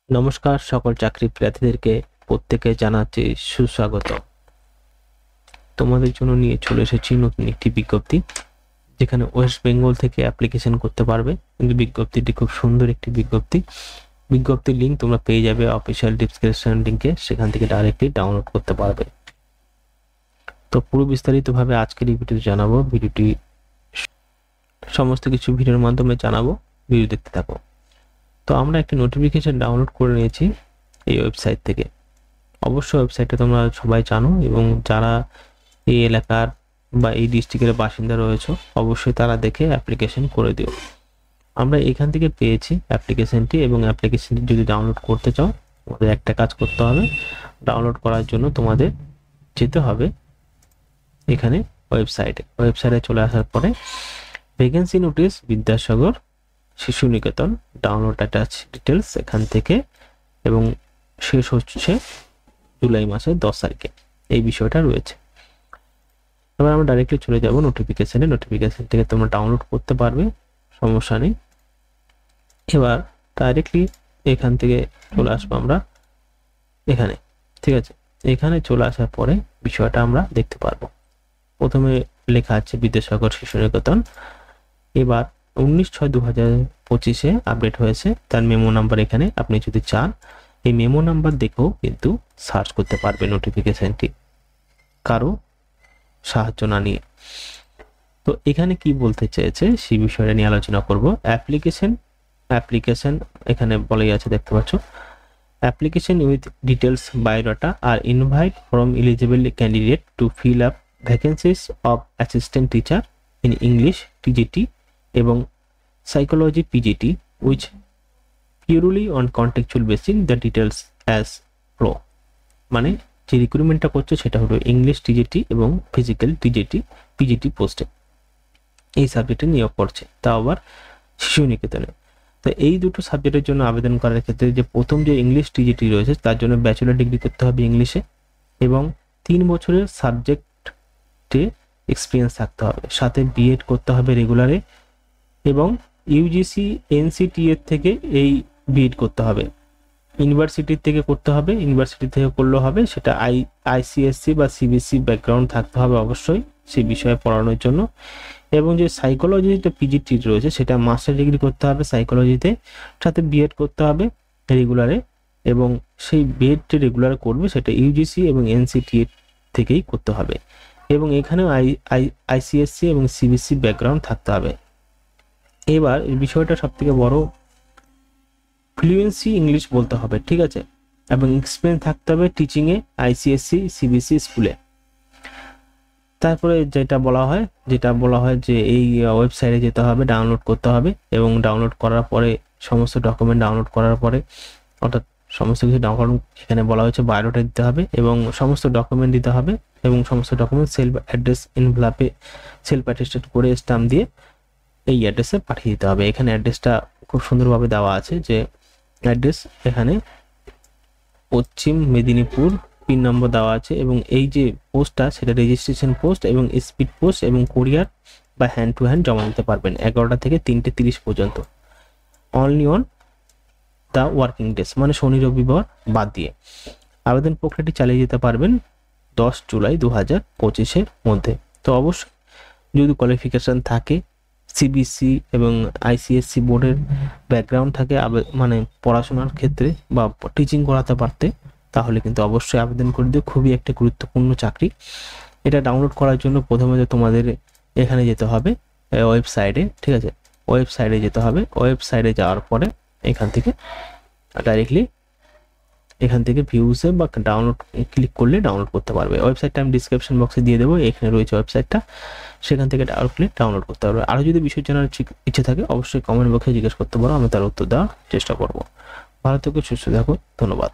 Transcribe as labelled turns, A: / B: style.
A: নমস্কার সকল চাকরি প্রার্থীদেরকে প্রত্যেকে জানাচ্ছি সুস্বাগত। তোমাদের জন্য নিয়ে চলে এসেছি নতুন একটি বিজ্ঞপ্তি, যেখানে ওয়েস্ট বেঙ্গল থেকে অ্যাপ্লিকেশন করতে পারবে। কিন্তু বিজ্ঞপ্তিটি খুব সুন্দর একটি বিজ্ঞপ্তি। বিজ্ঞপ্তির লিঙ্ক তোমরা পেয়ে যাবে অফিসিয়াল ডেসক্রিপশন লিঙ্কে, সেখান থেকে ডাইরেক্টলি ডাউনলোড করতে পারবে। তো পুরো বিস্তারিতভাবে আজকের এই ভিডিওতে জানাবো, ভিডিওটি সমস্ত কিছু ভিডিওর মাধ্যমে জানাবো, ভিডিও দেখতে থাকো। তো আমরা একটি নোটিফিকেশন ডাউনলোড করে নিয়েছি এই ওয়েবসাইট থেকে। অবশ্যই ওয়েবসাইটটা তোমরা সবাই জানো, এবং যারা এই এলাকার বা এই ডিস্ট্রিক্টের বাসিন্দা রয়েছে অবশ্যই তারা দেখে অ্যাপ্লিকেশন করে দিও। আমরা এখান থেকে পেয়েছি অ্যাপ্লিকেশনটি, এবং অ্যাপ্লিকেশনটি যদি ডাউনলোড করতে চাও তোমাদের একটা কাজ করতে হবে। ডাউনলোড করার জন্য তোমাদের যেতে হবে এখানে ওয়েবসাইটে চলে আসার পরে ভ্যাকেন্সি নোটিশ বিদ্যাসাগর শিশু নিকেতন ডাউনলোড অ্যাটাচ ডিটেলস এখান থেকে, এবং শেষ হচ্ছে জুলাই মাসের 10 তারিখে এই বিষয়টা রয়েছে। এবার আমরা ডাইরেক্টলি চলে যাব নোটিফিকেশন থেকে তোমরা ডাউনলোড করতে পারবে, সমস্যা নেই। এবার ডাইরেক্টলি এখান থেকে চলে আসবো আমরা এখানে, ঠিক আছে। এখানে চলে আসার পরে বিষয়টা আমরা দেখতে পারবো। প্রথমে লেখা আছে বিদ্যাসাগর শিশু নিকেতন। এবার 19/6/2025 আপডেট হয়েছে, তার মেমো নাম্বার এখানে। আপনি যদি চান এই মেমো নাম্বার দেখেও কিন্তু সার্চ করতে পারবে নোটিফিকেশনটি, কারো সাহায্য না নিয়ে। তো এখানে কি বলতে চেয়েছে সেই বিষয়টা নিয়ে আলোচনা করব। অ্যাপ্লিকেশন এখানে বলাই আছে, দেখতে পাচ্ছ। অ্যাপ্লিকেশন উইথ ডিটেলস বায়োডাটা আর invite from eligible candidate to fill up vacancies of assistant teacher in English TGT এবং psychology PGT which purely on contextual basis the details as per. মানে যে রিক্রুটমেন্টটা করছে সেটা হলো ইংলিশ টিজিটি এবং physical PGT পোস্টে এই সাবজেক্টে নিয়োগ করছে, তাও আবার শিশু নিকেতনে। তো এই দুটো সাবজেক্টের জন্য আবেদন করার ক্ষেত্রে যে প্রথম যে ইংলিশ টিজিটি রয়েছে তার জন্য ব্যাচেলর ডিগ্রি করতে হবে ইংলিশে, এবং 3 বছরের সাবজেক্টে এক্সপিরিয়েন্স থাকতে হবে, সাথে বিএড করতে হবে রেগুলারে, এবং ইউজিসি এনসিটি এর থেকে এই বিএড করতে হবে। ইউনিভার্সিটির থেকে করতে হবে, ইউনিভার্সিটি থেকে করলেও হবে, সেটা আইসিএসসি বা সিবিএসসি ব্যাকগ্রাউন্ড থাকতে হবে অবশ্যই সেই বিষয়ে পড়ানোর জন্য। এবং যে সাইকোলজিতে পিজিটি রয়েছে সেটা মাস্টার ডিগ্রি করতে হবে সাইকোলজিতে, সাথে বিএড করতে হবে রেগুলারে, এবং সেই বিএডটি রেগুলার করবে সেটা ইউজিসি এবং এনসিটি থেকেই করতে হবে, এবং এখানেও আইসিএসসি এবং সিবিএসসি ব্যাকগ্রাউন্ড থাকতে হবে। এবার এই বিষয়টা সব থেকে বড়, ফ্লুয়েন্সি ইংলিশ বলতে হবে, ঠিক আছে, এবং এক্সপিরিয়েন্স থাকতে হবে টিচিংয়ে আইসিএসসি সিবিএসসি স্কুলে। তারপরে যেটা বলা হয় যে এই ওয়েবসাইটে যেতে হবে, ডাউনলোড করতে হবে, এবং ডাউনলোড করার পরে সমস্ত ডকুমেন্ট ডাউনলোড করার পরে, অর্থাৎ সমস্ত কিছু ডাউনলোড, এখানে বলা হয়েছে বায়োডাটা দিতে হবে এবং সমস্ত ডকুমেন্ট দিতে হবে, এবং সমস্ত ডকুমেন্ট সেলফ অ্যাড্রেস এনভেলপে সেলফ অ্যাটেস্টেড করে স্ট্যাম্প দিয়ে এই অ্যাড্রেসে পাঠিয়ে দিতে হবে। এখানে অ্যাড্রেসটা খুব সুন্দরভাবে দেওয়া আছে, যে অ্যাড্রেস এখানে পশ্চিম মেদিনীপুর, পিন নম্বর দেওয়া আছে, এবং এই যে পোস্টটা সেটা রেজিস্ট্রেশন পোস্ট এবং স্পিড পোস্ট এবং কুরিয়ার বা হ্যান্ড টু হ্যান্ড জমা দিতে পারবেন 11টা থেকে 3টে 30 পর্যন্ত, only on the working days, মানে শনি রবিবার বাদ দিয়ে। আবেদন প্রক্রিয়াটি চালিয়ে যেতে পারবেন 10 জুলাই 2025 মধ্যে। তো অবশ্যই যদি কোয়ালিফিকেশন থাকে, সিবিএসসি এবং আইসিএসসি বোর্ডের ব্যাকগ্রাউন্ড থাকে, মানে পড়াশোনার ক্ষেত্রে বা টিচিং করাতে পারতে, তাহলে কিন্তু অবশ্যই আবেদন করে দিও। খুবই একটা গুরুত্বপূর্ণ চাকরি। এটা ডাউনলোড করার জন্য প্রথমে তোমাদের এখানে যেতে হবে ওয়েবসাইটে, ঠিক আছে, ওয়েবসাইটে যেতে হবে। ওয়েবসাইটে যাওয়ার পরে এখান থেকে ডাইরেক্টলি এখান থেকে ভিউসে বা ডাউনলোড ক্লিক করলে ডাউনলোড করতে পারবে। ওয়েবসাইটটা আমি ডিসক্রিপশন বক্সে দিয়ে দেবো, এখানে রয়েছে ওয়েবসাইটটা, সেখান থেকে ডাউনলোড করতে পারবে। আরও যদি বিষয় জানার ইচ্ছে থাকে অবশ্যই কমেন্ট বক্সে জিজ্ঞেস করতে পারো, আমি তার উত্তর দেওয়ার চেষ্টা করবো। ভালো থেকো, সুস্থ থাকো, ধন্যবাদ।